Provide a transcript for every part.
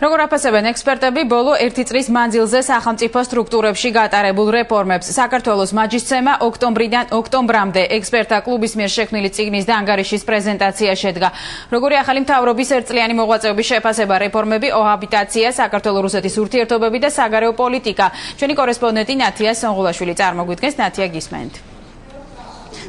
როგორ აფასებენ ექსპერტები ბოლო 1 წლის მანძილზე სახელმწიფო სტრუქტურებში გატარებულ რეფორმებს? საქართველოს მაჯისცემა ოქტომბრიდან ოქტომბრამდე ექსპერტთა კლუბის მიერ შექმნილი წიგნის და ანგარიშის პრეზენტაცია შედგა. როგორი ახალი მთავრობის ერთწლიანი მოღვაწეობის შეფასება, რეფორმები, ოჰაბიტაცია, საქართველო-რუსეთის ურთიერთობები და საგარეო პოლიტიკა. ჩვენი კორესპონდენტი ნათია სონღულაშვილი წარმოგვიდგენს. ნათია, გისმენთ.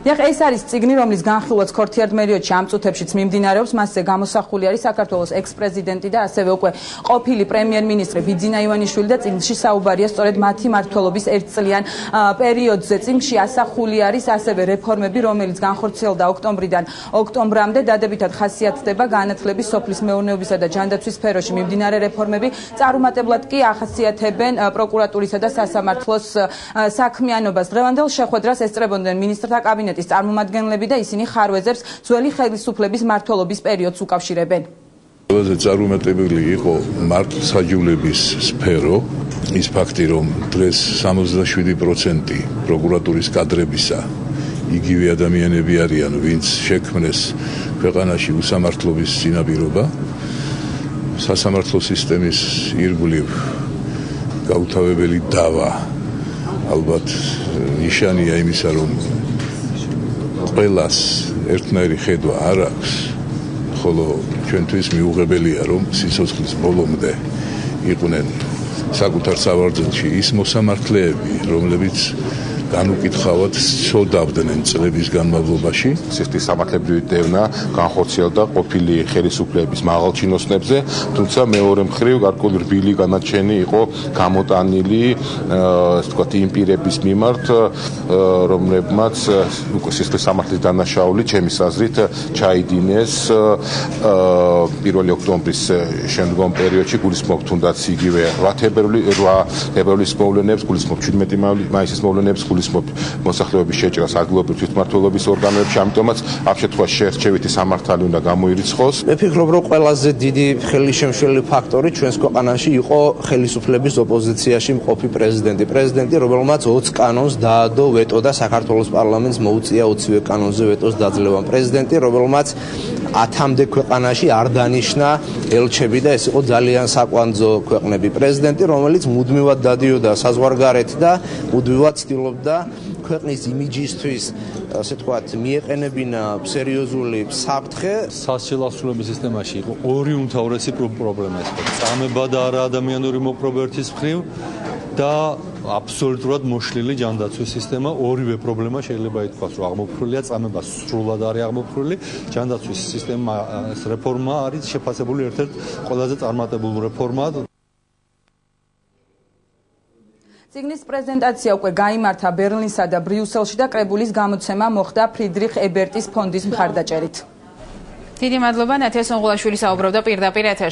ეს არის წიგნი, რომლის განხილვაც ქორთიარდ პერიოდში ამ წუთებშიც მიმდინარეობს. მასზე გამოსახული არის საქართველოს ექს-პრეზიდენტი და ასევე უკვე ყოფილი პრემიერ-მინისტრი ბიძინა ივანიშვილი და წიგნში საუბარია სწორედ მათი მმართველობის ერთწლიან პერიოდზე. წიგნში ასახული არის ასევე რეფორმები, რომელიც განხორციელდა ოქტომბრიდან ოქტომბრამდე. დადებითად ხასიათდება განათლების, სოფლის მეურნეობისა და ჯანდაცვის სფეროში მიმდინარე რეფორმები. წარუმატებლად კი ახასიათებენ პროკურატურისა და სასამართლოს საქმიანობას. დღევანდელ შეხვედრას ესწრებოდნენ მინისტრთა კაბინეტის წარმომადგენლები და ისინი ხარვეზებს ძველი ხელისუფლების მმართველობის პერიოდს უკავშირებენ. ყველაზე წარუმატებელი იყო მართლმსაჯულების სფერო, ის ფაქტი, რომ დღეს 77% პროკურატურის კადრებისა იგივე ადამიანები არიან, ვინც შექმნეს ქვეყანაში უსამართლობის წინაპირობა. სასამართლო სისტემის ირგვლივ გაუთავებელი დავა ალბათ ნიშანია იმისა, რომ ყველას ერთნაირი ხედვა არ აქვს, ხოლო ჩვენთვის მიუღებელია, რომ სიცოცხლის ბოლომდე იყვნენ საკუთარ სავარძელში ის მოსამართლეები, რომლებიც განუკითხავად ცოდავდნენ წლების განმავლობაში. სისხლის სამართლებრივი დევნა განხორციელდა ყოფილი ხელისუფლების მაღალჩინოსნებზე, თუმცა მეორე მხრივ გარკვეული რბილი განაჩენი იყო გამოტანილი, ასე ვთქვათ, იმ პირების მიმართ, რომლებმაც უკვე სისხლის სამართლის დანაშაული, ჩემის აზრით, ჩაიდინეს 1 ოქტომბრის შემდგომ პერიოდში, გულისხმობ თუნდაც იგივე 8 თებერვლის მოვლენებს, გულისხმობ 17 მაისის მოვლენებს, მოსახლეობის შეჭრას ადგილობრივ თვითმმართველობის ორგანოებში, ამიტომაც ამ შემთხვევაში შეერჩევითი სამართალი უნდა გამოირიცხოს. მე ვფიქრობ, რომ ყველაზე დიდი ხელისშემშლელი ფაქტორი ჩვენს ქვეყანაში იყო ხელისუფლების ოპოზიციაში მყოფი პრეზიდენტი, რომელმაც 20 კანონს დაადო ვეტო და საქართველოს პარლამენტს მოუწია 20-ვე კანონზე ვეტოს დაძლევა. პრეზიდენტი, რომელმაც 10-მდე ქვეყანაში არ დანიშნა ელჩები და ეს იყო ძალიან საკვანძო ქვეყნები. პრეზიდენტი, რომელიც მუდმივად დადიოდა საზღვარგარეთ და მუდმივად ცდილობდა ქვეყნის იმიჯისთვის, ასე ვთქვათ, მიეყენებინა სერიოზული საფრთხე. სასილასრულების სისტემაში იყო ორი უმთავრესი პრობლემა, ეს იყო წამება და არა ადამიანური მოპყრობა ერთის მხრივ და აბსოლუტურად მოშლილი ჯანდაცვის სისტემა. ორივე პრობლემა შეიძლება ითქვას, რომ აღმოფხვრილია, წამება სრულად არის აღმოფხვრილი. ჯანდაცვის სისტემის რეფორმა არის შეფასებული ერთ-ერთ ყველაზე წარმატებულ რეფორმად. წიგნის პრეზენტაცია უკვე გაიმართა ბერლინსა და ბრიუსელში და კრებულის გამოცემა მოხდა ფრიდრიხ ებერტის ფონდის მხარდაჭერით. დიდი მადლობა, ნათია სონღულაშვილი საუბრობდა პირდაპირ ეთერში.